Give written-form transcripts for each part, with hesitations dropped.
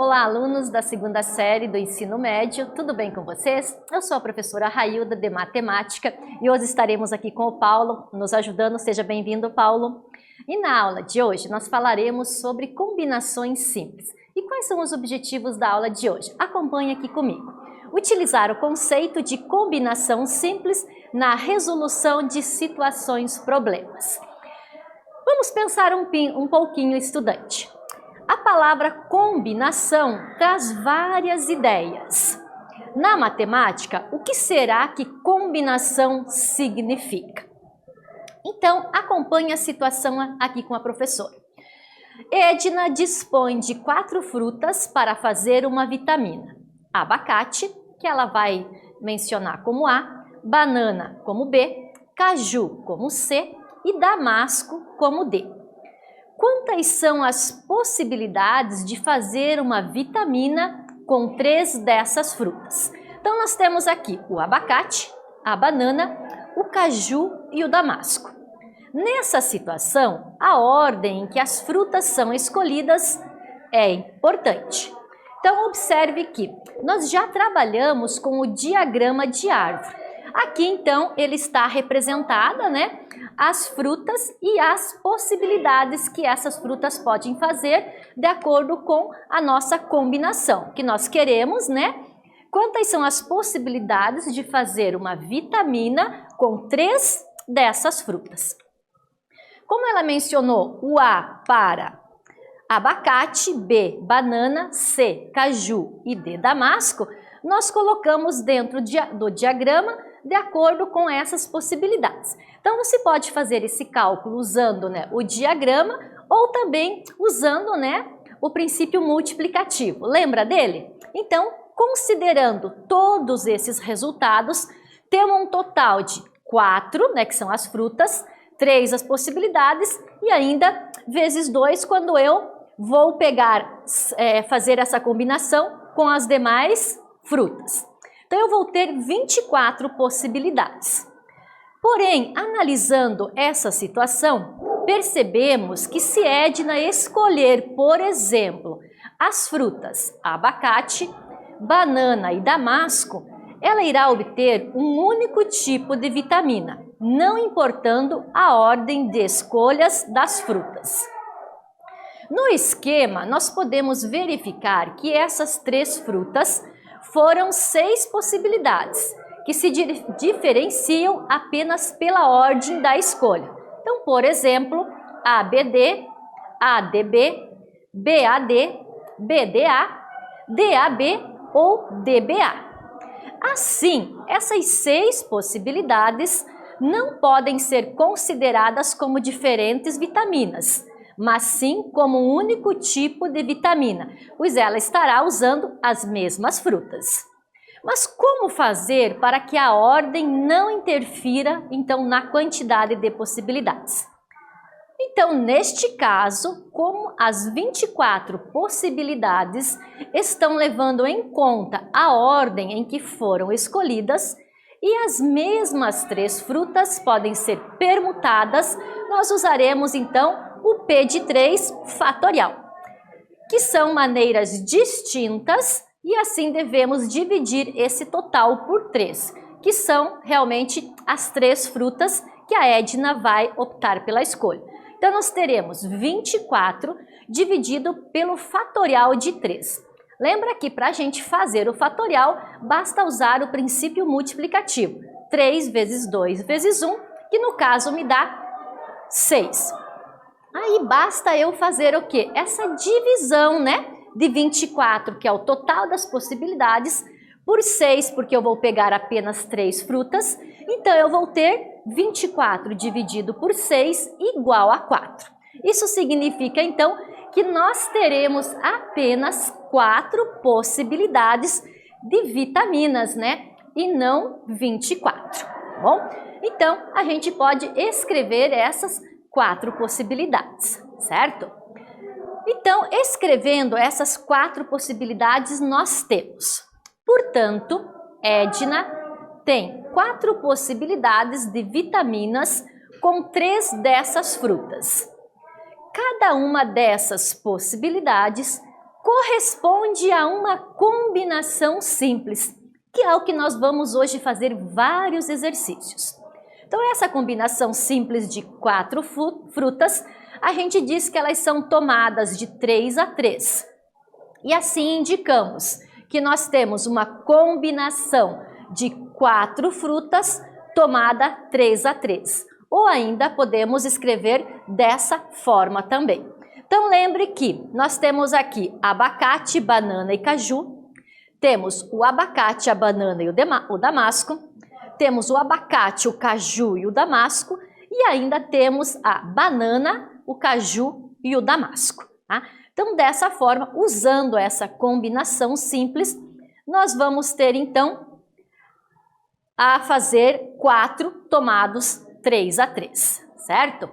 Olá, alunos da segunda série do ensino médio, tudo bem com vocês? Eu sou a professora Railda de Matemática e hoje estaremos aqui com o Paulo, nos ajudando. Seja bem-vindo, Paulo. E na aula de hoje nós falaremos sobre combinações simples. E quais são os objetivos da aula de hoje? Acompanhe aqui comigo. Utilizar o conceito de combinação simples na resolução de situações-problemas. Vamos pensar um pouquinho, estudante. A palavra combinação traz várias ideias. Na matemática, o que será que combinação significa? Então, acompanhe a situação aqui com a professora. Edna dispõe de 4 frutas para fazer uma vitamina. Abacate, que ela vai mencionar como A, banana como B, caju como C e damasco como D. Quantas são as possibilidades de fazer uma vitamina com 3 dessas frutas? Então, nós temos aqui o abacate, a banana, o caju e o damasco. Nessa situação, a ordem em que as frutas são escolhidas é importante. Então, observe que nós já trabalhamos com o diagrama de árvore. Aqui, então, ele está representada, as frutas e as possibilidades que essas frutas podem fazer de acordo com a nossa combinação, que nós queremos, Quantas são as possibilidades de fazer uma vitamina com 3 dessas frutas? Como ela mencionou o A para abacate, B, banana, C, caju e D, damasco, nós colocamos dentro do diagrama de acordo com essas possibilidades. Então, você pode fazer esse cálculo usando o diagrama ou também usando o princípio multiplicativo. Lembra dele? Então, considerando todos esses resultados, temos um total de 4, que são as frutas, 3 as possibilidades e ainda vezes 2 quando eu vou fazer essa combinação com as demais frutas. Então, eu vou ter 24 possibilidades. Porém, analisando essa situação, percebemos que se Edna escolher, por exemplo, as frutas abacate, banana e damasco, ela irá obter um único tipo de vitamina, não importando a ordem de escolhas das frutas. No esquema, nós podemos verificar que essas 3 frutas foram 6 possibilidades, que se diferenciam apenas pela ordem da escolha. Então, por exemplo, ABD, ADB, BAD, BDA, DAB ou DBA. Assim, essas 6 possibilidades não podem ser consideradas como diferentes vitaminas, mas sim como um único tipo de vitamina, pois ela estará usando as mesmas frutas. Mas como fazer para que a ordem não interfira, então, na quantidade de possibilidades? Então, neste caso, como as 24 possibilidades estão levando em conta a ordem em que foram escolhidas e as mesmas 3 frutas podem ser permutadas, nós usaremos, então, o P de 3 fatorial, que são maneiras distintas e assim devemos dividir esse total por 3, que são realmente as 3 frutas que a Edna vai optar pela escolha. Então, nós teremos 24 dividido pelo fatorial de 3. Lembra que para a gente fazer o fatorial, basta usar o princípio multiplicativo. 3 vezes 2 vezes 1, que no caso me dá 6. Aí basta eu fazer o quê? Essa divisão, de 24, que é o total das possibilidades, por 6, porque eu vou pegar apenas 3 frutas. Então, eu vou ter 24 dividido por 6 igual a 4. Isso significa, então, que nós teremos apenas 4 possibilidades de vitaminas, e não 24, bom? Então, a gente pode escrever essas 4 possibilidades, certo? Então, escrevendo essas 4 possibilidades, nós temos, portanto, Edna tem 4 possibilidades de vitaminas com 3 dessas frutas. Cada uma dessas possibilidades corresponde a uma combinação simples, que é o que nós vamos hoje fazer vários exercícios. Então, essa combinação simples de 4 frutas, a gente diz que elas são tomadas de 3 a 3. E assim indicamos que nós temos uma combinação de 4 frutas tomada 3 a 3. Ou ainda podemos escrever dessa forma também. Então, lembre que nós temos aqui abacate, banana e caju, temos o abacate, a banana e o damasco, temos o abacate, o caju e o damasco, e ainda temos a banana, o caju e o damasco. Tá? Então, dessa forma, usando essa combinação simples, nós vamos ter, então, a fazer 4 tomados 3 a 3, certo?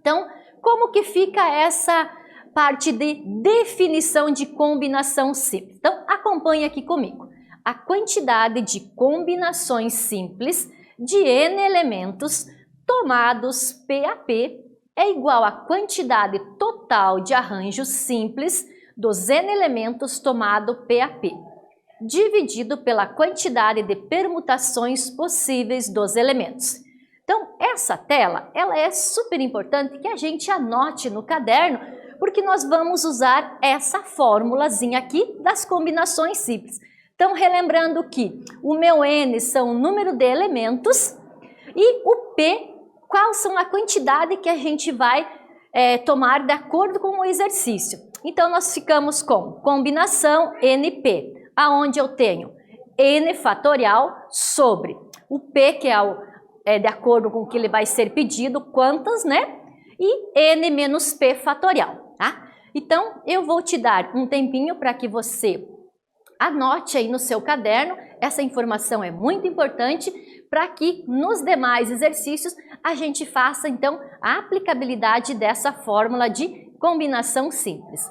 Então, como que fica essa parte de definição de combinação simples? Então, acompanhe aqui comigo. A quantidade de combinações simples de N elementos tomados P a P é igual à quantidade total de arranjos simples dos N elementos tomado P a P, dividido pela quantidade de permutações possíveis dos elementos. Então, essa tela, ela é super importante que a gente anote no caderno, porque nós vamos usar essa formulazinha aqui das combinações simples. Então, relembrando que o meu N são o número de elementos e o P, qual são a quantidade que a gente vai tomar de acordo com o exercício. Então, nós ficamos com combinação NP, aonde eu tenho N fatorial sobre o P, que é de acordo com o que ele vai ser pedido, quantas, né? E N menos P fatorial, tá? Então, eu vou te dar um tempinho para que você anote aí no seu caderno, essa informação é muito importante para que nos demais exercícios a gente faça, então, a aplicabilidade dessa fórmula de combinação simples.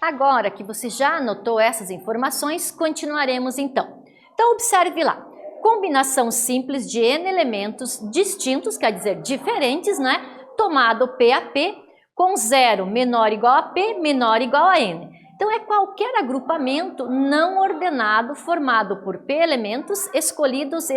Agora que você já anotou essas informações, continuaremos então. Então observe lá, combinação simples de N elementos distintos, quer dizer, diferentes, né? Tomado P a P, com 0 menor ou igual a P, menor ou igual a N. Então é qualquer agrupamento não ordenado formado por P elementos escolhidos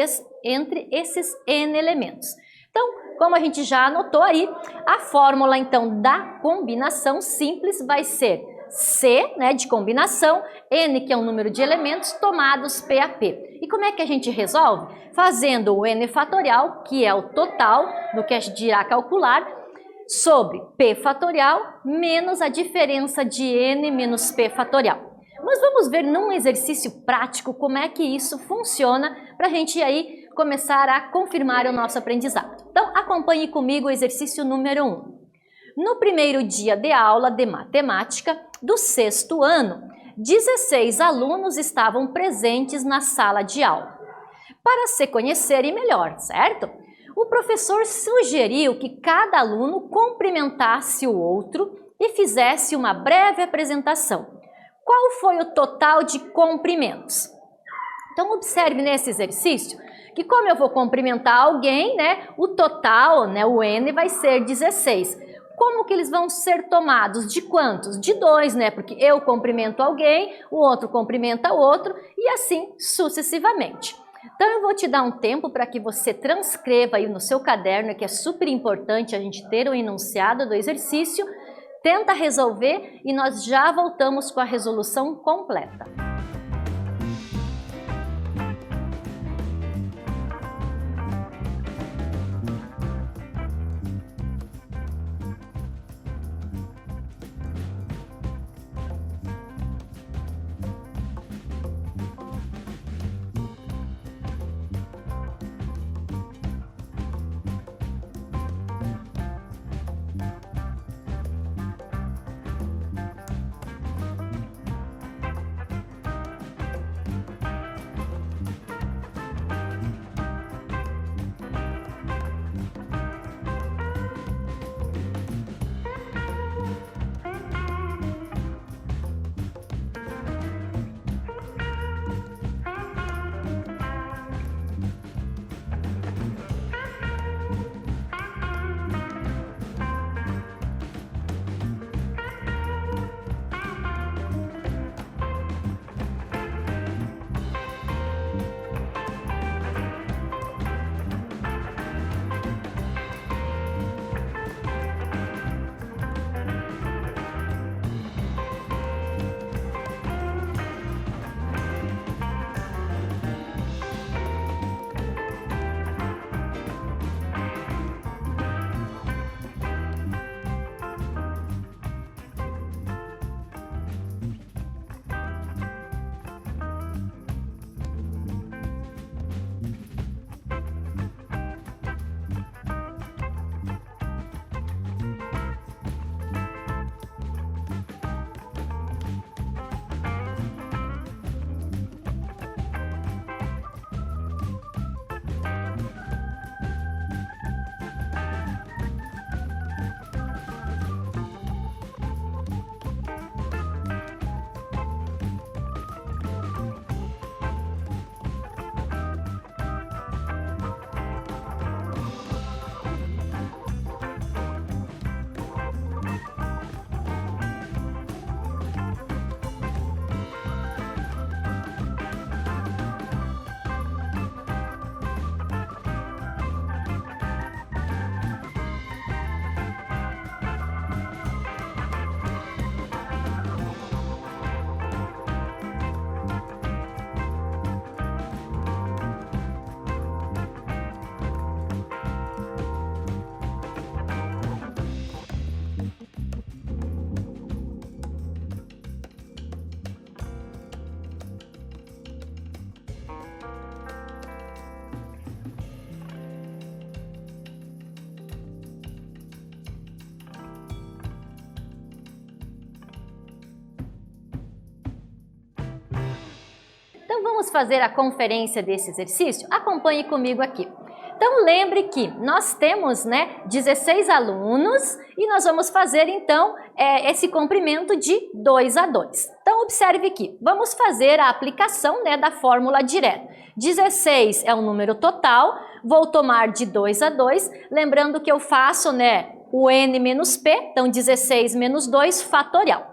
entre esses N elementos. Então, como a gente já anotou aí, a fórmula então da combinação simples vai ser C, né, de combinação, N, que é um número de elementos, tomados P a P. E como é que a gente resolve? Fazendo o N fatorial, que é o total do que a gente irá calcular, sobre P fatorial menos a diferença de N menos P fatorial. Mas vamos ver num exercício prático como é que isso funciona para a gente aí começar a confirmar o nosso aprendizado. Então acompanhe comigo o exercício número 1. No primeiro dia de aula de matemática do 6º ano, 16 alunos estavam presentes na sala de aula. Para se conhecerem melhor, certo? O professor sugeriu que cada aluno cumprimentasse o outro e fizesse uma breve apresentação. Qual foi o total de cumprimentos? Então observe nesse exercício que como eu vou cumprimentar alguém, né, o total, né, o N vai ser 16. Como que eles vão ser tomados? De quantos? De 2, né? Porque eu cumprimento alguém, o outro cumprimenta o outro e assim sucessivamente. Então eu vou te dar um tempo para que você transcreva aí no seu caderno, que é super importante a gente ter o enunciado do exercício, tenta resolver e nós já voltamos com a resolução completa. Então vamos fazer a conferência desse exercício? Acompanhe comigo aqui. Então lembre que nós temos, né, 16 alunos e nós vamos fazer então esse comprimento de 2 a 2. Então observe aqui, vamos fazer a aplicação, né, da fórmula direta. 16 é o número total, vou tomar de 2 a 2, lembrando que eu faço, né, o n menos p, então 16 menos 2 fatorial.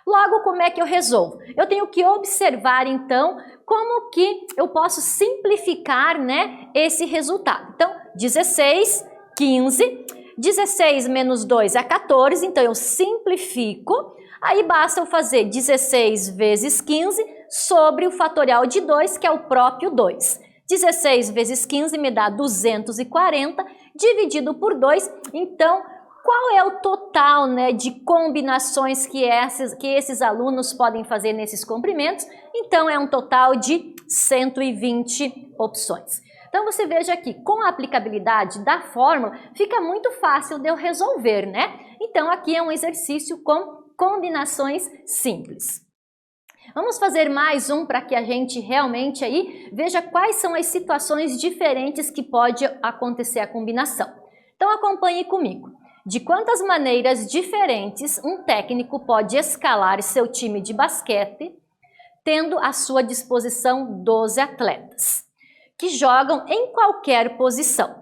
Logo, como é que eu resolvo? Eu tenho que observar, então, como que eu posso simplificar, né, esse resultado. Então, 16, 15, 16 menos 2 é 14, então eu simplifico. Aí basta eu fazer 16 vezes 15 sobre o fatorial de 2, que é o próprio 2. 16 vezes 15 me dá 240, dividido por 2, então... Qual é o total, né, de combinações que esses alunos podem fazer nesses comprimentos? Então, é um total de 120 opções. Então, você veja aqui, com a aplicabilidade da fórmula, fica muito fácil de eu resolver, né? Então, aqui é um exercício com combinações simples. Vamos fazer mais um para que a gente realmente aí veja quais são as situações diferentes que pode acontecer a combinação. Então, acompanhe comigo. De quantas maneiras diferentes um técnico pode escalar seu time de basquete, tendo à sua disposição 12 atletas, que jogam em qualquer posição?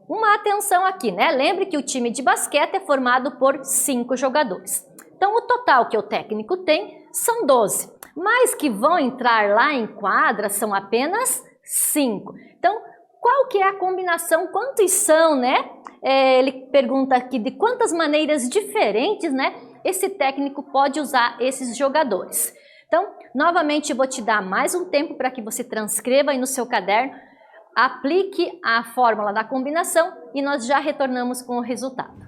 Uma atenção aqui, né? Lembre que o time de basquete é formado por 5 jogadores. Então, o total que o técnico tem são 12, mas que vão entrar lá em quadra são apenas 5. Então, qual que é a combinação? Quantos são, né? Ele pergunta aqui de quantas maneiras diferentes, né, esse técnico pode usar esses jogadores. Então, novamente, eu vou te dar mais um tempo para que você transcreva aí no seu caderno, aplique a fórmula da combinação e nós já retornamos com o resultado.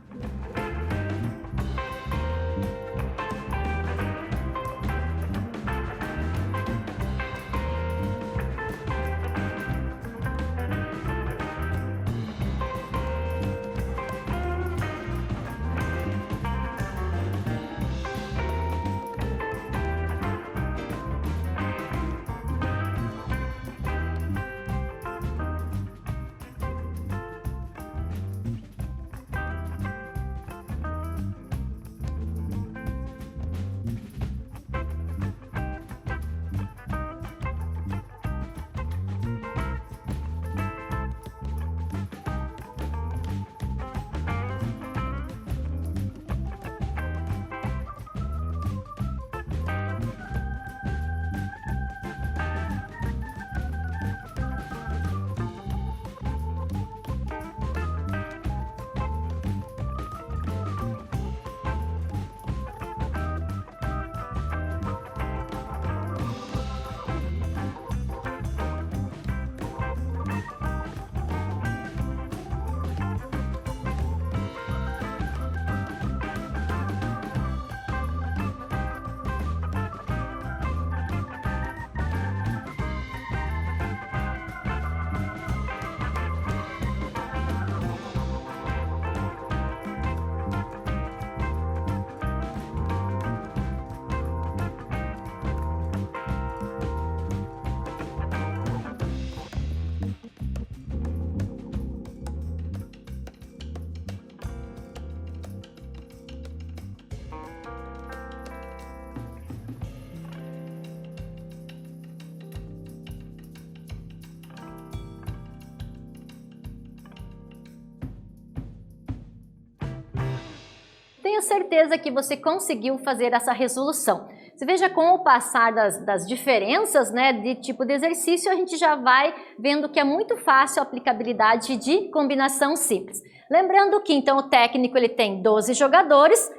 Tenho certeza que você conseguiu fazer essa resolução. Você veja, com o passar das diferenças, né, de tipo de exercício, a gente já vai vendo que é muito fácil a aplicabilidade de combinação simples. Lembrando que, então, o técnico ele tem 12 jogadores,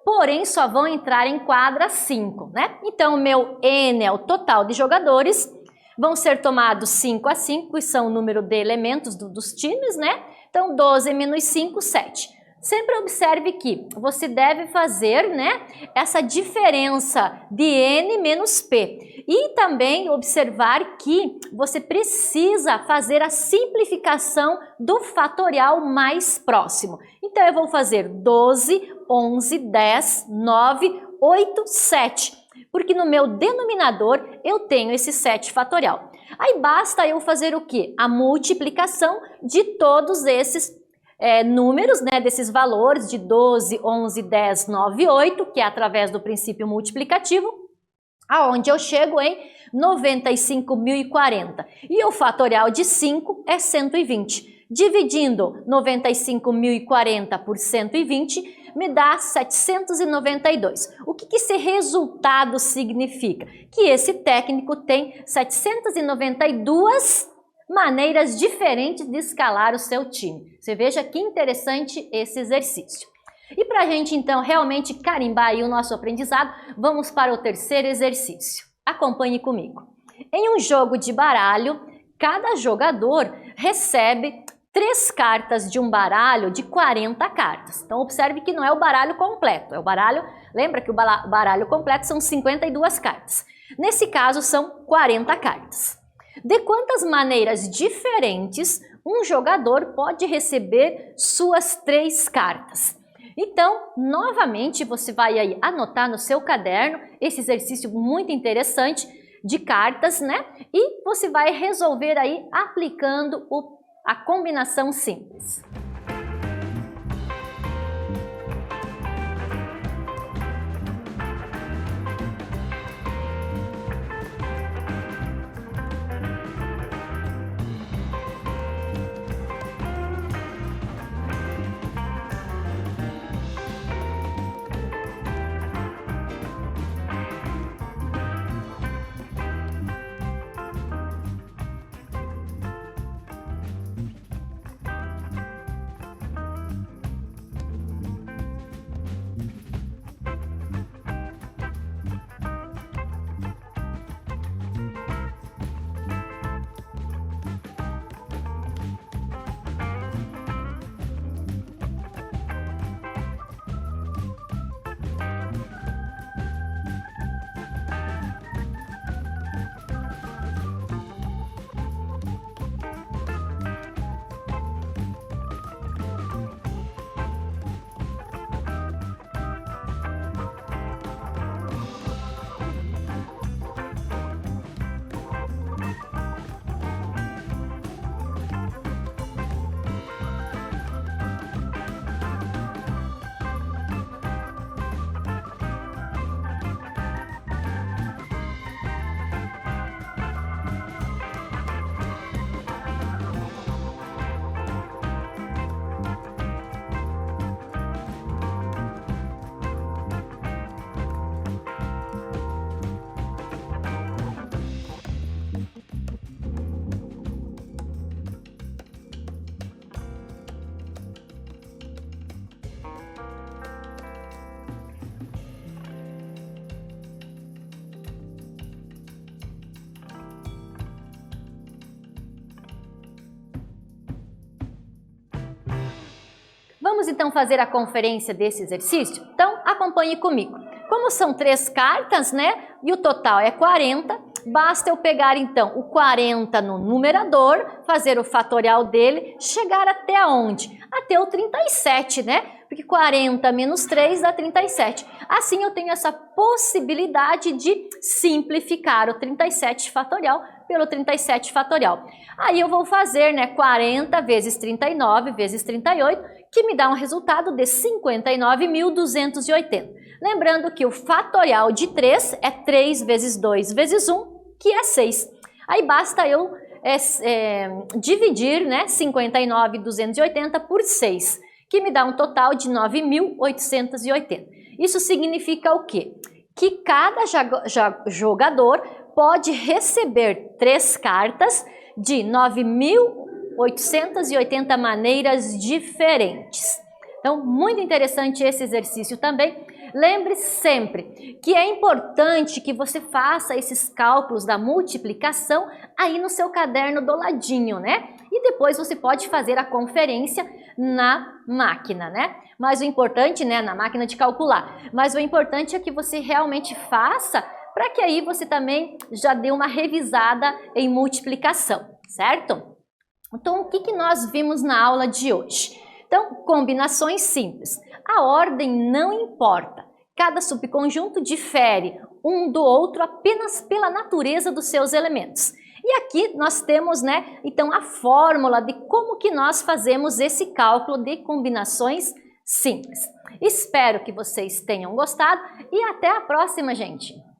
porém só vão entrar em quadra 5, né? Então, o meu N é o total de jogadores, vão ser tomados 5 a 5, que são o número de elementos dos times, né? Então, 12 menos 5, 7. Sempre observe que você deve fazer, né, essa diferença de N menos P. E também observar que você precisa fazer a simplificação do fatorial mais próximo. Então, eu vou fazer 12, 11, 10, 9, 8, 7. Porque no meu denominador eu tenho esse 7 fatorial. Aí basta eu fazer o quê? A multiplicação de todos esses números, né, desses valores de 12, 11, 10, 9 e 8, que é através do princípio multiplicativo, aonde eu chego em 95.040. E o fatorial de 5 é 120. Dividindo 95.040 por 120, me dá 792. O que esse resultado significa? Que esse técnico tem 792 maneiras diferentes de escalar o seu time. Você veja que interessante esse exercício. E para a gente, então, realmente carimbar aí o nosso aprendizado, vamos para o terceiro exercício. Acompanhe comigo. Em um jogo de baralho, cada jogador recebe 3 cartas de um baralho de 40 cartas. Então, observe que não é o baralho completo, é o baralho... Lembra que o baralho completo são 52 cartas. Nesse caso, são 40 cartas. De quantas maneiras diferentes um jogador pode receber suas 3 cartas? Então, novamente, você vai aí anotar no seu caderno esse exercício muito interessante de cartas, né? E você vai resolver aí aplicando a combinação simples. Vamos então fazer a conferência desse exercício? Então, acompanhe comigo. Como são 3 cartas, né? E o total é 40, basta eu pegar então o 40 no numerador, fazer o fatorial dele, chegar até onde? Até o 37, né? Porque 40 menos 3 dá 37. Assim eu tenho essa possibilidade de simplificar o 37 fatorial pelo 37 fatorial. Aí eu vou fazer, né, 40 vezes 39 vezes 38, que me dá um resultado de 59.280. Lembrando que o fatorial de 3 é 3 vezes 2 vezes 1, que é 6. Aí basta eu dividir, né, 59.280 por 6, que me dá um total de 9.880. Isso significa o quê? Que cada jogador pode receber 3 cartas de 9.880 maneiras diferentes. Então, muito interessante esse exercício também. Lembre sempre que é importante que você faça esses cálculos da multiplicação aí no seu caderno do ladinho, né? E depois você pode fazer a conferência na máquina, né? Mas o importante, né, na máquina de calcular, mas o importante é que você realmente faça para que aí você também já dê uma revisada em multiplicação, certo? Então, o que nós vimos na aula de hoje? Então, combinações simples. A ordem não importa. Cada subconjunto difere um do outro apenas pela natureza dos seus elementos. E aqui nós temos, né, então a fórmula de como que nós fazemos esse cálculo de combinações simples. Espero que vocês tenham gostado e até a próxima, gente!